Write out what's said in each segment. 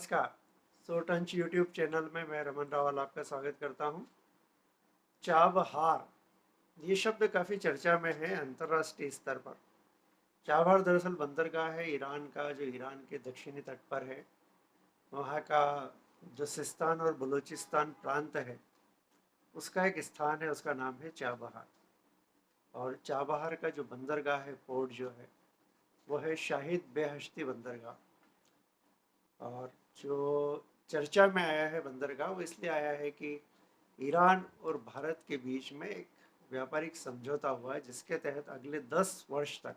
नमस्कार। सो टंच YouTube channel में मैं रमन रावल आपका स्वागत करता हूं। चाबहार ये शब्द काफ़ी चर्चा में है अंतर्राष्ट्रीय स्तर पर। चाबहार दरअसल बंदरगाह है ईरान का, जो ईरान के दक्षिणी तट पर है। वहाँ का जो सिस्तान और बलूचिस्तान प्रांत है, उसका एक स्थान है, उसका नाम है चाबहार। और चाबहार का जो बंदरगाह है, पोर्ट जो है, वो है शाहिद बेहश्ती बंदरगाह। और जो चर्चा में आया है बंदरगाह, वो इसलिए आया है कि ईरान और भारत के बीच में एक व्यापारिक समझौता हुआ है, जिसके तहत अगले 10 वर्ष तक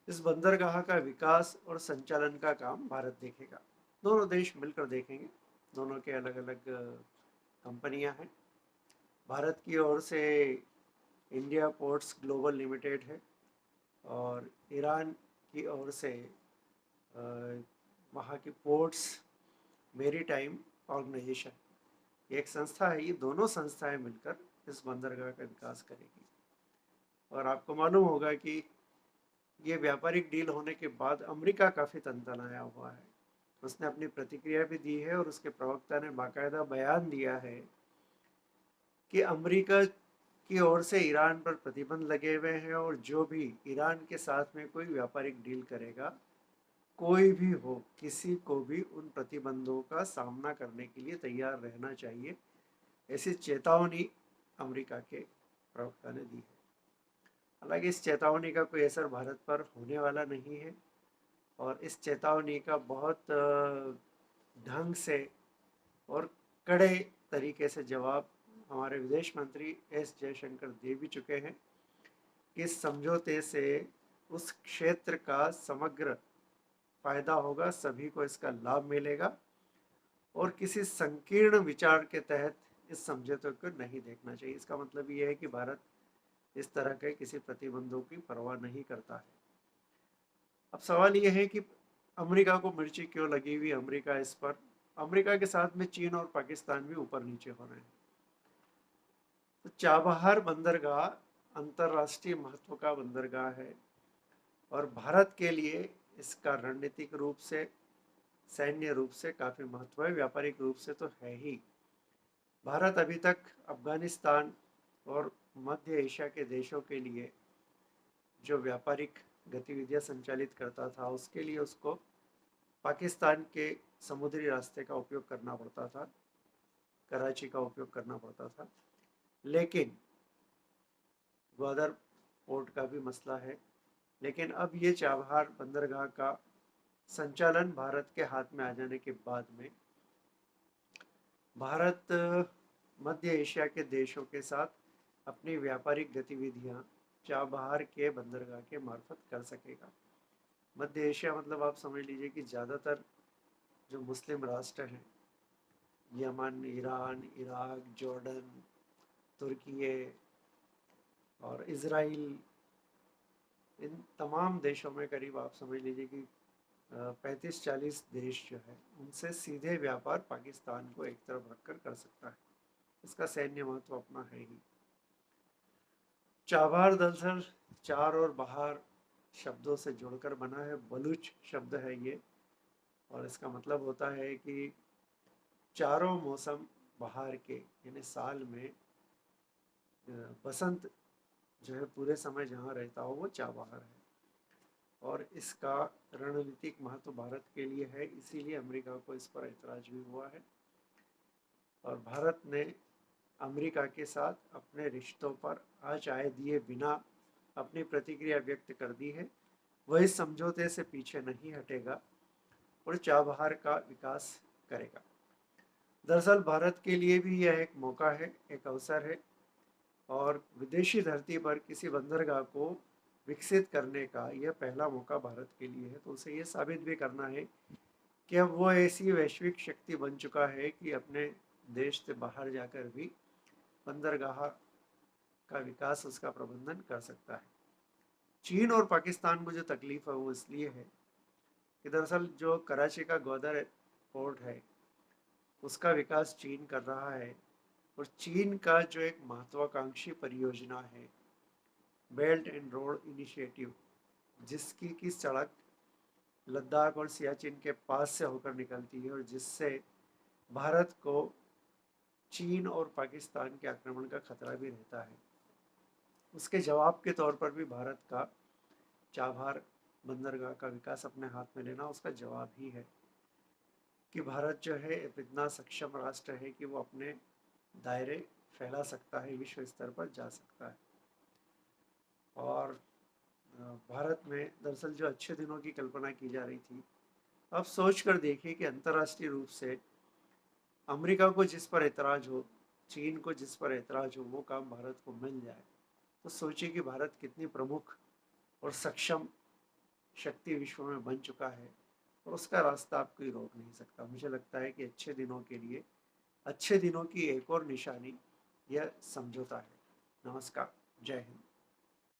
इस बंदरगाह का विकास और संचालन का काम भारत देखेगा। दोनों देश मिलकर देखेंगे। दोनों के अलग अलग कंपनियां हैं। भारत की ओर से इंडिया पोर्ट्स ग्लोबल लिमिटेड है, और ईरान की ओर से वहाँ की पोर्ट्स मेरी टाइम ऑर्गेनाइजेशन, ये एक संस्था है। ये दोनों संस्थाएं मिलकर इस बंदरगाह का विकास करेगी। और आपको मालूम होगा कि ये व्यापारिक डील होने के बाद अमेरिका काफ़ी तनतनाया हुआ है। उसने अपनी प्रतिक्रिया भी दी है, और उसके प्रवक्ता ने बाकायदा बयान दिया है कि अमेरिका की ओर से ईरान पर प्रतिबंध लगे हुए हैं, और जो भी ईरान के साथ में कोई व्यापारिक डील करेगा, कोई भी हो, किसी को भी उन प्रतिबंधों का सामना करने के लिए तैयार रहना चाहिए, ऐसी चेतावनी अमेरिका के प्रवक्ता ने दी है। हालांकि इस चेतावनी का कोई असर भारत पर होने वाला नहीं है, और इस चेतावनी का बहुत ढंग से और कड़े तरीके से जवाब हमारे विदेश मंत्री एस जयशंकर दे भी चुके हैं कि इस समझौते से उस क्षेत्र का समग्र फायदा होगा, सभी को इसका लाभ मिलेगा, और किसी संकीर्ण विचार के तहत इस समझौते को नहीं देखना चाहिए। इसका मतलब ये है कि भारत इस तरह के किसी प्रतिबंधों की परवाह नहीं करता है। अब सवाल ये है कि अमेरिका को मिर्ची क्यों लगी हुई। अमेरिका के साथ में चीन और पाकिस्तान भी ऊपर नीचे हो रहे हैं। तो चाबहार बंदरगाह अंतर्राष्ट्रीय महत्व का बंदरगाह है, और भारत के लिए इसका रणनीतिक रूप से, सैन्य रूप से काफ़ी महत्व है। व्यापारिक रूप से तो है ही। भारत अभी तक अफगानिस्तान और मध्य एशिया के देशों के लिए जो व्यापारिक गतिविधियां संचालित करता था, उसके लिए उसको पाकिस्तान के समुद्री रास्ते का उपयोग करना पड़ता था, कराची का उपयोग करना पड़ता था। लेकिन ग्वादर पोर्ट का भी मसला है। लेकिन अब ये चाबहार बंदरगाह का संचालन भारत के हाथ में आ जाने के बाद में भारत मध्य एशिया के देशों के साथ अपनी व्यापारिक गतिविधियां चाबहार के बंदरगाह के मार्फत कर सकेगा। मध्य एशिया मतलब आप समझ लीजिए कि ज़्यादातर जो मुस्लिम राष्ट्र हैं, यमन, ईरान, इराक, जॉर्डन, तुर्की और इज़राइल, इन तमाम देशों में करीब आप समझ लीजिए कि 35-40 देश जो है, उनसे सीधे व्यापार पाकिस्तान को एक तरफ रखकर कर सकता है। इसका सैन्य महत्व अपना है ही। चाबहार दरअसल चार और बहार शब्दों से जुड़कर बना है। बलूच शब्द है ये, और इसका मतलब होता है कि चारों मौसम बहार के, यानी साल में बसंत जो है पूरे समय जहाँ रहता हो, वो चाबहार है। और इसका रणनीतिक महत्व भारत के लिए है, इसीलिए अमेरिका को इस पर ऐतराज भी हुआ है। और भारत ने अमेरिका के साथ अपने रिश्तों पर आँच आए दिए बिना अपनी प्रतिक्रिया व्यक्त कर दी है। वह इस समझौते से पीछे नहीं हटेगा और चाबहार का विकास करेगा। दरअसल भारत के लिए भी यह एक मौका है, एक अवसर है, और विदेशी धरती पर किसी बंदरगाह को विकसित करने का यह पहला मौका भारत के लिए है। तो उसे ये साबित भी करना है कि अब वो ऐसी वैश्विक शक्ति बन चुका है कि अपने देश से बाहर जाकर भी बंदरगाह का विकास, उसका प्रबंधन कर सकता है। चीन और पाकिस्तान को जो तकलीफ है वो इसलिए है कि दरअसल जो कराची का ग्वादर पोर्ट है, उसका विकास चीन कर रहा है। और चीन का जो एक महत्वाकांक्षी परियोजना है, बेल्ट एंड रोड इनिशिएटिव, जिसकी की सड़क लद्दाख और सियाचिन के पास से होकर निकलती है और जिससे भारत को चीन और पाकिस्तान के आक्रमण का खतरा भी रहता है। उसके जवाब के तौर पर भी भारत का चाबहार बंदरगाह का विकास अपने हाथ में लेना उसका जवाब ही है कि भारत जो है इतना सक्षम राष्ट्र है कि वो अपने दायरे फैला सकता है, विश्व स्तर पर जा सकता है। और भारत में दरअसल जो अच्छे दिनों की कल्पना की जा रही थी, अब सोच कर देखिए कि अंतर्राष्ट्रीय रूप से अमेरिका को जिस पर ऐतराज़ हो, चीन को जिस पर ऐतराज़ हो, वो काम भारत को मिल जाए, तो सोचिए कि भारत कितनी प्रमुख और सक्षम शक्ति विश्व में बन चुका है और उसका रास्ता आप कोई रोक नहीं सकता। मुझे लगता है कि अच्छे दिनों के लिए, अच्छे दिनों की एक और निशानी यह समझौता है। नमस्कार, जय हिंद।